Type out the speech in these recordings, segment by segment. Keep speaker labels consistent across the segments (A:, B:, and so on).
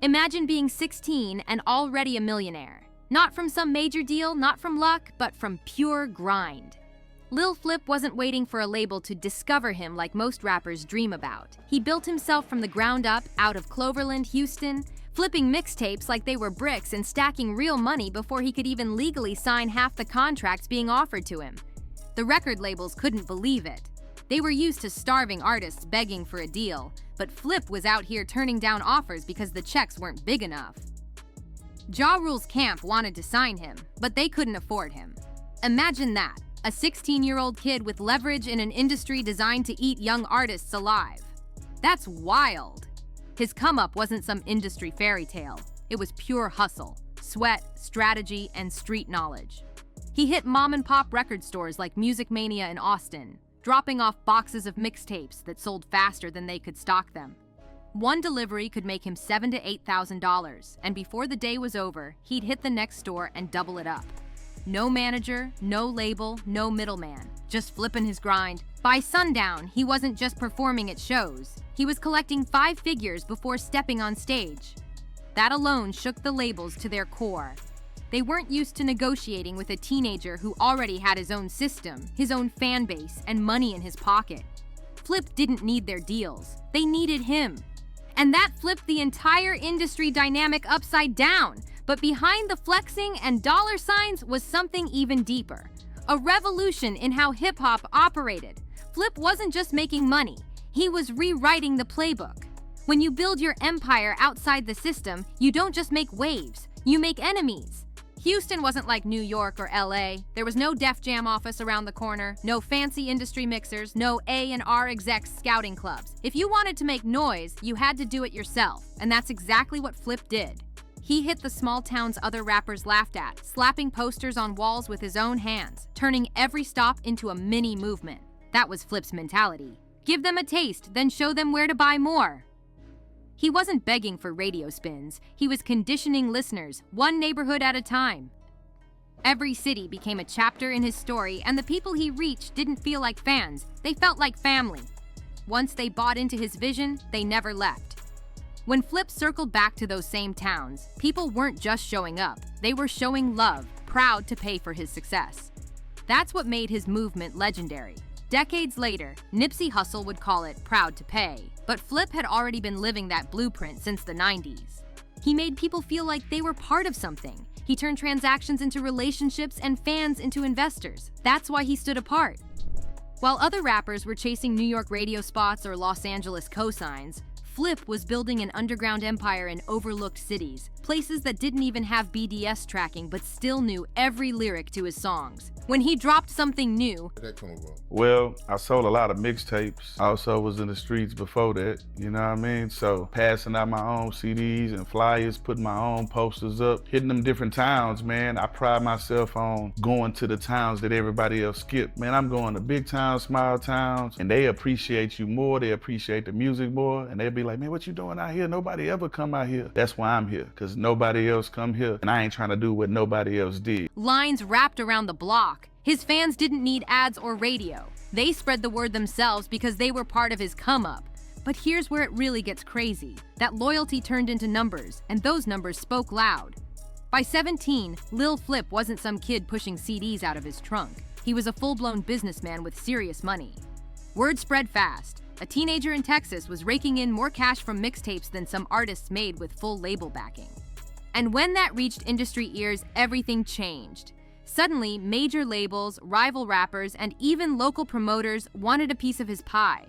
A: Imagine being 16 and already a millionaire. Not from some major deal, not from luck, but from pure grind. Lil Flip wasn't waiting for a label to discover him like most rappers dream about. He built himself from the ground up out of Cloverland, Houston, flipping mixtapes like they were bricks and stacking real money before he could even legally sign half the contracts being offered to him. The record labels couldn't believe it. They were used to starving artists begging for a deal, but Flip was out here turning down offers because the checks weren't big enough. Ja Rule's camp wanted to sign him, but they couldn't afford him. Imagine that, a 16-year-old kid with leverage in an industry designed to eat young artists alive. That's wild. His come-up wasn't some industry fairy tale. It was pure hustle, sweat, strategy, and street knowledge. He hit mom-and-pop record stores like Music Mania in Austin, dropping off boxes of mixtapes that sold faster than they could stock them. One delivery could make him $7,000 to $8,000, and before the day was over, he'd hit the next store and double it up. No manager, no label, no middleman, just flipping his grind. By sundown, he wasn't just performing at shows. He was collecting 5 figures before stepping on stage. That alone shook the labels to their core. They weren't used to negotiating with a teenager who already had his own system, his own fan base, and money in his pocket. Flip didn't need their deals. They needed him. And that flipped the entire industry dynamic upside down. But behind the flexing and dollar signs was something even deeper. A revolution in how hip-hop operated. Flip wasn't just making money. He was rewriting the playbook. When you build your empire outside the system, you don't just make waves. You make enemies. Houston wasn't like New York or LA. There was no Def Jam office around the corner, no fancy industry mixers, no A&R execs scouting clubs. If you wanted to make noise, you had to do it yourself, and that's exactly what Flip did. He hit the small towns other rappers laughed at, slapping posters on walls with his own hands, turning every stop into a mini movement. That was Flip's mentality. Give them a taste, then show them where to buy more. He wasn't begging for radio spins. He was conditioning listeners, one neighborhood at a time. Every city became a chapter in his story, and the people he reached didn't feel like fans. They felt like family. Once they bought into his vision, they never left. When Flip circled back to those same towns, people weren't just showing up. They were showing love, proud to pay for his success. That's what made his movement legendary. Decades later, Nipsey Hussle would call it proud to pay, but Flip had already been living that blueprint since the 90s. He made people feel like they were part of something. He turned transactions into relationships and fans into investors. That's why he stood apart. While other rappers were chasing New York radio spots or Los Angeles cosigns, Flip was building an underground empire in overlooked cities, places that didn't even have BDS tracking but still knew every lyric to his songs. When he dropped something new,
B: Where'd that come about?
C: Well, I sold a lot of mixtapes. I also was in the streets before that, you know what I mean? So passing out my own CDs and flyers, putting my own posters up, hitting them different towns, man. I pride myself on going to the towns that everybody else skipped. Man, I'm going to big towns, small towns, and they appreciate you more, they appreciate the music more, and they'll be like, man, what you doing out here? Nobody ever come out here. That's why I'm here, because nobody else come here, and I ain't trying to do what nobody else did.
A: lines wrapped around the block. His fans didn't need ads or radio. They spread the word themselves because they were part of his come-up. But here's where it really gets crazy. That loyalty turned into numbers, and those numbers spoke loud. By 17, Lil Flip wasn't some kid pushing CDs out of his trunk. He was a full-blown businessman with serious money. Word spread fast. A teenager in Texas was raking in more cash from mixtapes than some artists made with full label backing. And when that reached industry ears, everything changed. Suddenly, major labels, rival rappers, and even local promoters wanted a piece of his pie.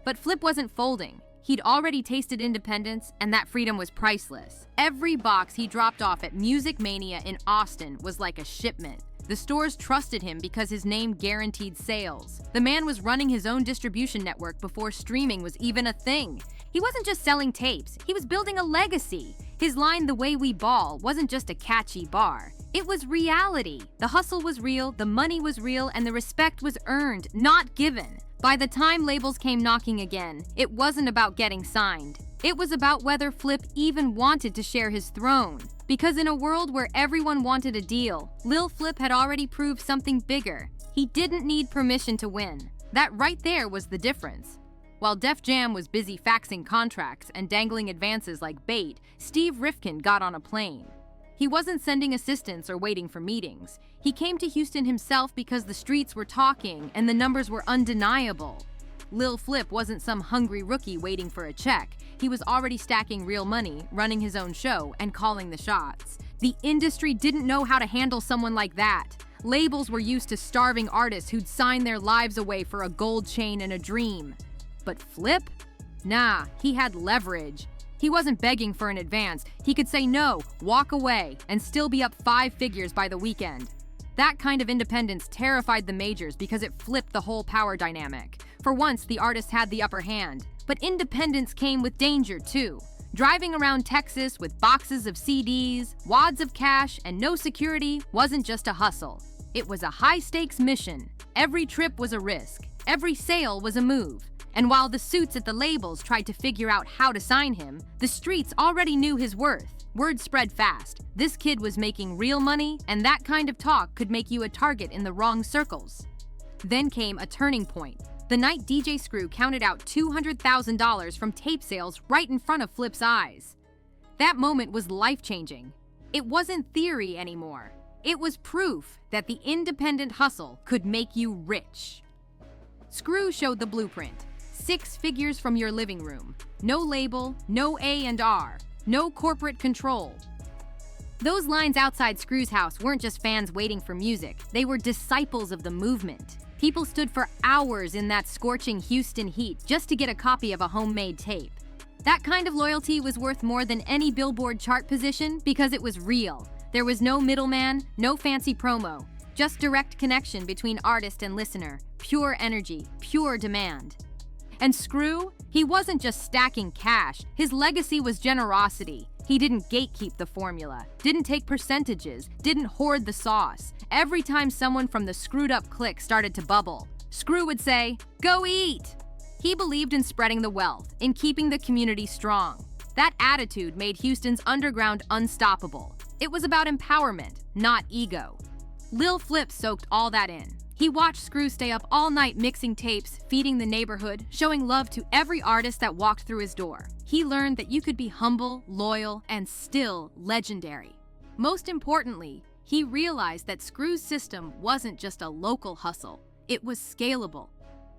A: But Flip wasn't folding. He'd already tasted independence, and that freedom was priceless. Every box he dropped off at Music Mania in Austin was like a shipment. The stores trusted him because his name guaranteed sales. The man was running his own distribution network before streaming was even a thing. He wasn't just selling tapes, he was building a legacy. His line, "The Way We Ball," wasn't just a catchy bar. It was reality. The hustle was real, the money was real, and the respect was earned, not given. By the time labels came knocking again, it wasn't about getting signed. It was about whether Flip even wanted to share his throne. Because in a world where everyone wanted a deal, Lil Flip had already proved something bigger. He didn't need permission to win. That right there was the difference. While Def Jam was busy faxing contracts and dangling advances like bait, Steve Rifkin got on a plane. He wasn't sending assistants or waiting for meetings. He came to Houston himself because the streets were talking and the numbers were undeniable. Lil Flip wasn't some hungry rookie waiting for a check. He was already stacking real money, running his own show, and calling the shots. The industry didn't know how to handle someone like that. Labels were used to starving artists who'd sign their lives away for a gold chain and a dream. But Flip? Nah, he had leverage. He wasn't begging for an advance. He could say no, walk away, and still be up 5 figures by the weekend. That kind of independence terrified the majors because it flipped the whole power dynamic. For once, the artist had the upper hand. But independence came with danger, too. Driving around Texas with boxes of CDs, wads of cash, and no security wasn't just a hustle. It was a high-stakes mission. Every trip was a risk. Every sale was a move. And while the suits at the labels tried to figure out how to sign him, the streets already knew his worth. Word spread fast. This kid was making real money, and that kind of talk could make you a target in the wrong circles. Then came a turning point. The night DJ Screw counted out $200,000 from tape sales right in front of Flip's eyes. That moment was life-changing. It wasn't theory anymore. It was proof that the independent hustle could make you rich. Screw showed the blueprint. 6 figures from your living room. No label, no A&R, no corporate control. Those lines outside Screw's house weren't just fans waiting for music. They were disciples of the movement. People stood for hours in that scorching Houston heat just to get a copy of a homemade tape. That kind of loyalty was worth more than any Billboard chart position because it was real. There was no middleman, no fancy promo, just direct connection between artist and listener, pure energy, pure demand. And Screw, he wasn't just stacking cash, his legacy was generosity. He didn't gatekeep the formula, didn't take percentages, didn't hoard the sauce. Every time someone from the screwed-up clique started to bubble, Screw would say, "Go eat!" He believed in spreading the wealth, in keeping the community strong. That attitude made Houston's underground unstoppable. It was about empowerment, not ego. Lil Flip soaked all that in. He watched Screw stay up all night mixing tapes, feeding the neighborhood, showing love to every artist that walked through his door. He learned that you could be humble, loyal, and still legendary. Most importantly, he realized that Screw's system wasn't just a local hustle. It was scalable.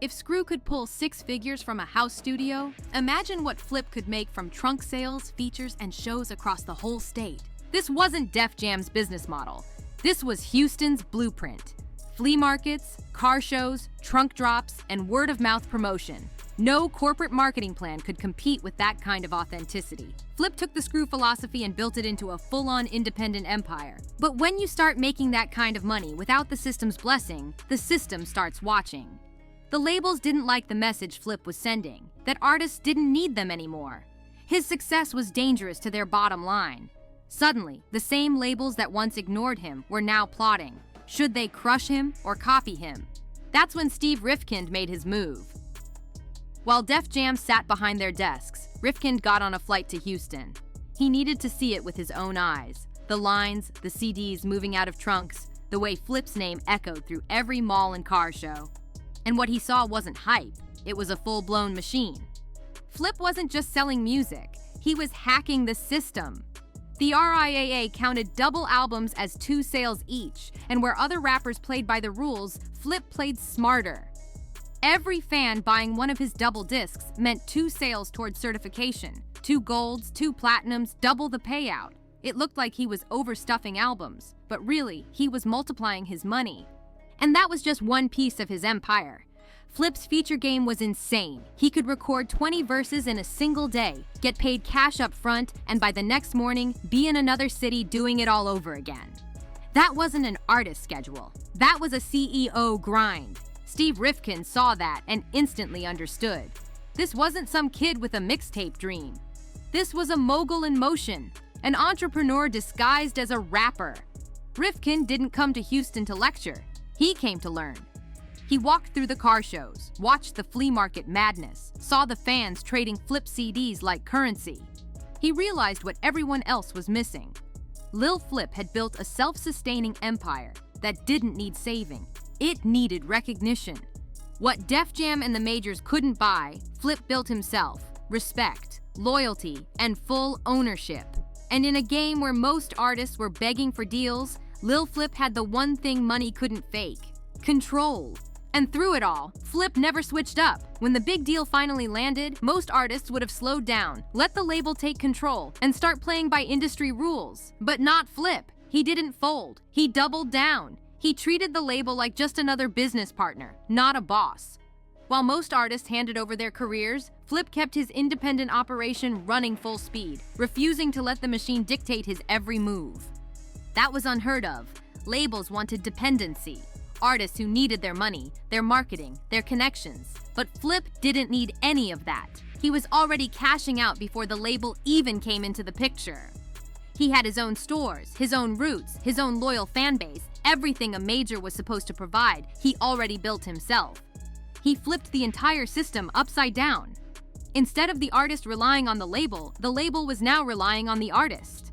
A: If Screw could pull 6 figures from a house studio, imagine what Flip could make from trunk sales, features, and shows across the whole state. This wasn't Def Jam's business model. This was Houston's blueprint. Flea markets, car shows, trunk drops, and word-of-mouth promotion. No corporate marketing plan could compete with that kind of authenticity. Flip took the Screw philosophy and built it into a full-on independent empire. But when you start making that kind of money without the system's blessing, the system starts watching. The labels didn't like the message Flip was sending, that artists didn't need them anymore. His success was dangerous to their bottom line. Suddenly, the same labels that once ignored him were now plotting. Should they crush him or copy him? That's when Steve Rifkin made his move. While Def Jam sat behind their desks, Rifkin got on a flight to Houston. He needed to see it with his own eyes. The lines, the CDs moving out of trunks, the way Flip's name echoed through every mall and car show. And what he saw wasn't hype, it was a full-blown machine. Flip wasn't just selling music, he was hacking the system. The RIAA counted double albums as 2 sales each, and where other rappers played by the rules, Flip played smarter. Every fan buying one of his double discs meant 2 sales towards certification, 2 golds, 2 platinums, double the payout. It looked like he was overstuffing albums, but really, he was multiplying his money. And that was just one piece of his empire. Flip's feature game was insane. He could record 20 verses in a single day, get paid cash up front, and by the next morning, be in another city doing it all over again. That wasn't an artist schedule. That was a CEO grind. Steve Rifkin saw that and instantly understood. This wasn't some kid with a mixtape dream. This was a mogul in motion, an entrepreneur disguised as a rapper. Rifkin didn't come to Houston to lecture. He came to learn. He walked through the car shows, watched the flea market madness, saw the fans trading Flip CDs like currency. He realized what everyone else was missing. Lil Flip had built a self-sustaining empire that didn't need saving. It needed recognition. What Def Jam and the majors couldn't buy, Flip built himself: respect, loyalty, and full ownership. And in a game where most artists were begging for deals, Lil Flip had the one thing money couldn't fake: control. And through it all, Flip never switched up. When the big deal finally landed, most artists would have slowed down, let the label take control, and start playing by industry rules. But not Flip. He didn't fold. He doubled down. He treated the label like just another business partner, not a boss. While most artists handed over their careers, Flip kept his independent operation running full speed, refusing to let the machine dictate his every move. That was unheard of. Labels wanted dependency. Artists who needed their money, their marketing, their connections. But Flip didn't need any of that. He was already cashing out before the label even came into the picture. He had his own stores, his own roots, his own loyal fan base. Everything a major was supposed to provide, he already built himself. He flipped the entire system upside down. Instead of the artist relying on the label was now relying on the artist.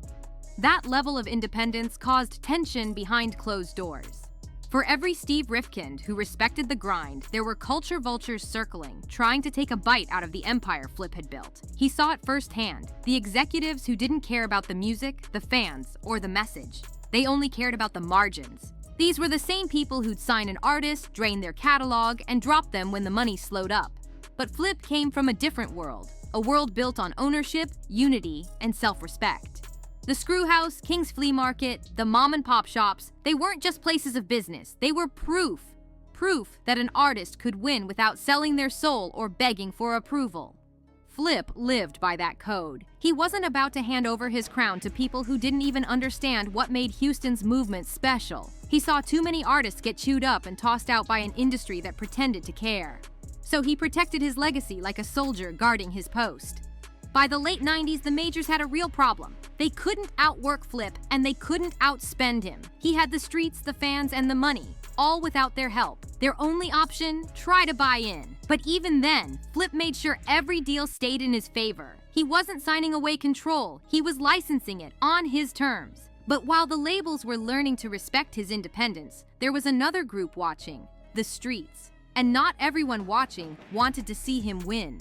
A: That level of independence caused tension behind closed doors. For every Steve Rifkind who respected the grind, there were culture vultures circling, trying to take a bite out of the empire Flip had built. He saw it firsthand: the executives who didn't care about the music, the fans, or the message. They only cared about the margins. These were the same people who'd sign an artist, drain their catalog, and drop them when the money slowed up. But Flip came from a different world, a world built on ownership, unity, and self-respect. The Screwhouse, King's Flea Market, the mom and pop shops, they weren't just places of business, they were proof. Proof that an artist could win without selling their soul or begging for approval. Flip lived by that code. He wasn't about to hand over his crown to people who didn't even understand what made Houston's movement special. He saw too many artists get chewed up and tossed out by an industry that pretended to care. So he protected his legacy like a soldier guarding his post. By the late 90s, the majors had a real problem. They couldn't outwork Flip, and they couldn't outspend him. He had the streets, the fans, and the money, all without their help. Their only option? Try to buy in. But even then, Flip made sure every deal stayed in his favor. He wasn't signing away control, he was licensing it on his terms. But while the labels were learning to respect his independence, there was another group watching: the streets. And not everyone watching wanted to see him win.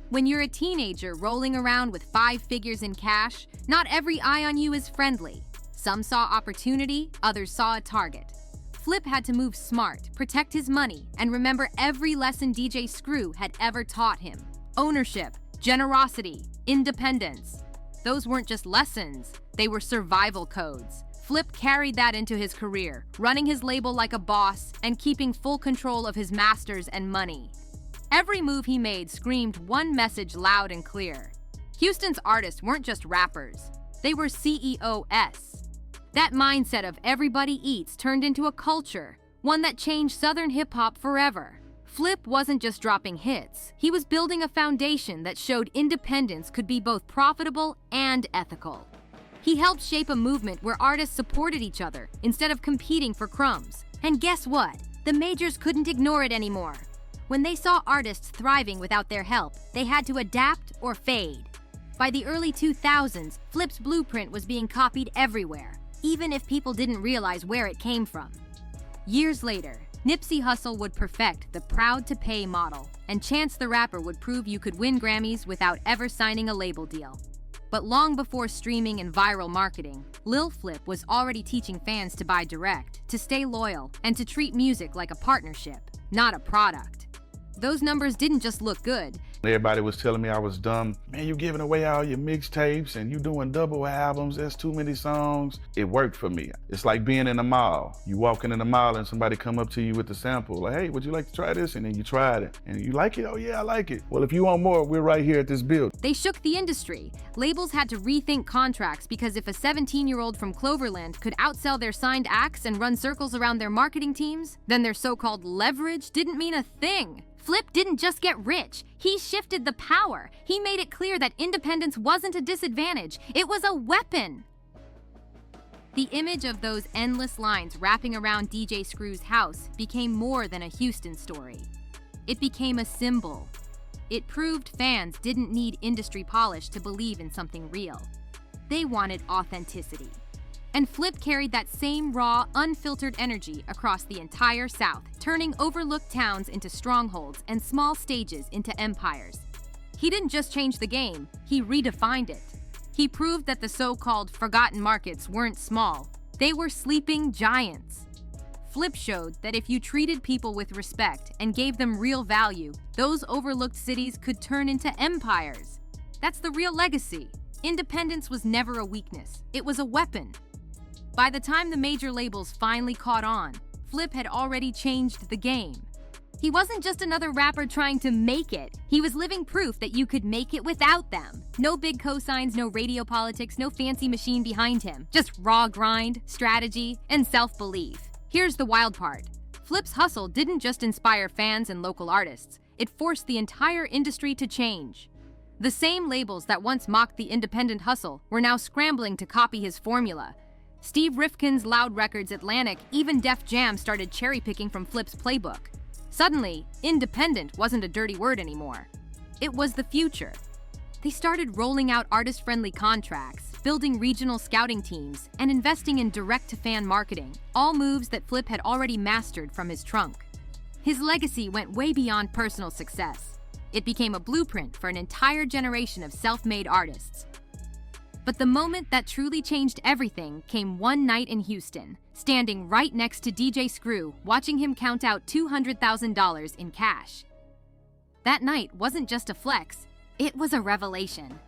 A: When you're a teenager rolling around with 5 figures in cash, not every eye on you is friendly. Some saw opportunity, others saw a target. Flip had to move smart, protect his money, and remember every lesson DJ Screw had ever taught him. Ownership, generosity, independence. Those weren't just lessons, they were survival codes. Flip carried that into his career, running his label like a boss and keeping full control of his masters and money. Every move he made screamed one message loud and clear. Houston's artists weren't just rappers, they were CEOs. That mindset of everybody eats turned into a culture, one that changed Southern hip-hop forever. Flip wasn't just dropping hits, he was building a foundation that showed independence could be both profitable and ethical. He helped shape a movement where artists supported each other instead of competing for crumbs. And guess what? The majors couldn't ignore it anymore. When they saw artists thriving without their help, they had to adapt or fade. By the early 2000s, Flip's blueprint was being copied everywhere, even if people didn't realize where it came from. Years later, Nipsey Hussle would perfect the proud to pay model, and Chance the Rapper would prove you could win Grammys without ever signing a label deal. But long before streaming and viral marketing, Lil Flip was already teaching fans to buy direct, to stay loyal, and to treat music like a partnership, not a product. Those numbers didn't just look good.
C: Everybody was telling me I was dumb. Man, you giving away all your mixtapes and you doing double albums, that's too many songs. It worked for me. It's like being in a mall. You walking in the mall and somebody come up to you with the sample, like, hey, would you like to try this? And then you tried it. And you like it? Oh yeah, I like it. Well, if you want more, we're right here at this building.
A: They shook the industry. Labels had to rethink contracts because if a 17-year-old from Cloverland could outsell their signed acts and run circles around their marketing teams, then their so-called leverage didn't mean a thing. Flip didn't just get rich, he shifted the power. He made it clear that independence wasn't a disadvantage, it was a weapon. The image of those endless lines wrapping around DJ Screw's house became more than a Houston story. It became a symbol. It proved fans didn't need industry polish to believe in something real. They wanted authenticity. And Flip carried that same raw, unfiltered energy across the entire South, turning overlooked towns into strongholds and small stages into empires. He didn't just change the game, he redefined it. He proved that the so-called forgotten markets weren't small, they were sleeping giants. Flip showed that if you treated people with respect and gave them real value, those overlooked cities could turn into empires. That's the real legacy. Independence was never a weakness, it was a weapon. By the time the major labels finally caught on, Flip had already changed the game. He wasn't just another rapper trying to make it, he was living proof that you could make it without them. No big cosigns, no radio politics, no fancy machine behind him. Just raw grind, strategy, and self-belief. Here's the wild part. Flip's hustle didn't just inspire fans and local artists, it forced the entire industry to change. The same labels that once mocked the independent hustle were now scrambling to copy his formula. Steve Rifkin's Loud Records Atlantic, even Def Jam started cherry-picking from Flip's playbook. Suddenly, independent wasn't a dirty word anymore. It was the future. They started rolling out artist-friendly contracts, building regional scouting teams, and investing in direct-to-fan marketing, all moves that Flip had already mastered from his trunk. His legacy went way beyond personal success. It became a blueprint for an entire generation of self-made artists. But the moment that truly changed everything came one night in Houston, standing right next to DJ Screw, watching him count out $200,000 in cash. That night wasn't just a flex, it was a revelation.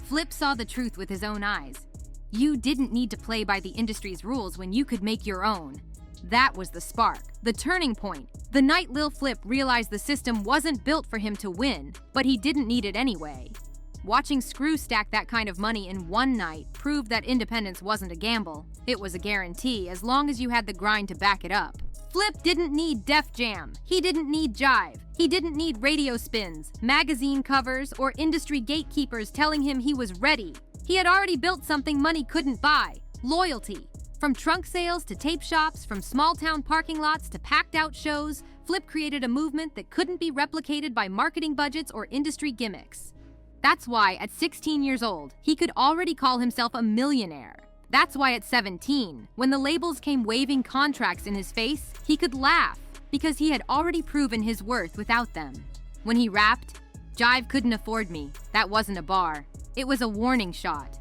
A: Flip saw the truth with his own eyes. You didn't need to play by the industry's rules when you could make your own. That was the spark, the turning point, the night Lil Flip realized the system wasn't built for him to win, but he didn't need it anyway. Watching Screw stack that kind of money in one night proved that independence wasn't a gamble. It was a guarantee as long as you had the grind to back it up. Flip didn't need Def Jam. He didn't need Jive. He didn't need radio spins, magazine covers, or industry gatekeepers telling him he was ready. He had already built something money couldn't buy: loyalty. From trunk sales to tape shops, from small-town parking lots to packed-out shows, Flip created a movement that couldn't be replicated by marketing budgets or industry gimmicks. That's why, at 16 years old, he could already call himself a millionaire. That's why at 17, when the labels came waving contracts in his face, he could laugh, because he had already proven his worth without them. When he rapped, "Jive couldn't afford me," that wasn't a bar. It was a warning shot.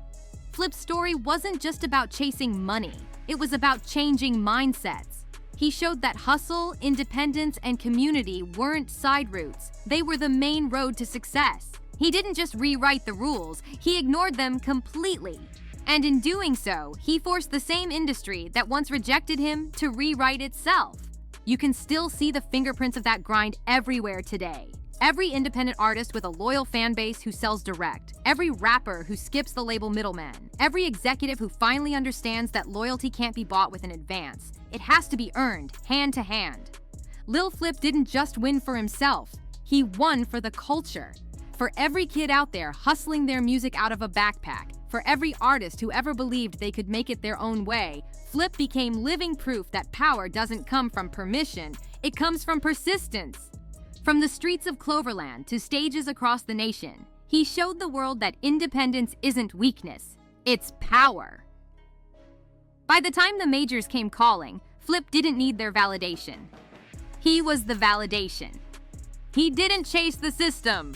A: Flip's story wasn't just about chasing money. It was about changing mindsets. He showed that hustle, independence, and community weren't side routes. They were the main road to success. He didn't just rewrite the rules, he ignored them completely. And in doing so, he forced the same industry that once rejected him to rewrite itself. You can still see the fingerprints of that grind everywhere today. Every independent artist with a loyal fan base who sells direct, every rapper who skips the label middleman, every executive who finally understands that loyalty can't be bought with an advance. It has to be earned, hand to hand. Lil Flip didn't just win for himself, he won for the culture. For every kid out there hustling their music out of a backpack, for every artist who ever believed they could make it their own way, Flip became living proof that power doesn't come from permission, it comes from persistence. From the streets of Cloverland to stages across the nation, he showed the world that independence isn't weakness, it's power. By the time the majors came calling, Flip didn't need their validation. He was the validation. He didn't chase the system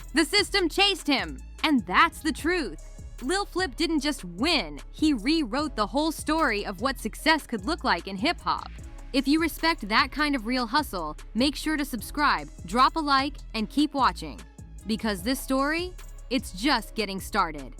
A: chased him. And that's the truth. Lil Flip didn't just win, he rewrote the whole story of what success could look like in hip-hop. If you respect that kind of real hustle, make sure to subscribe, drop a like, and keep watching. Because this story, it's just getting started.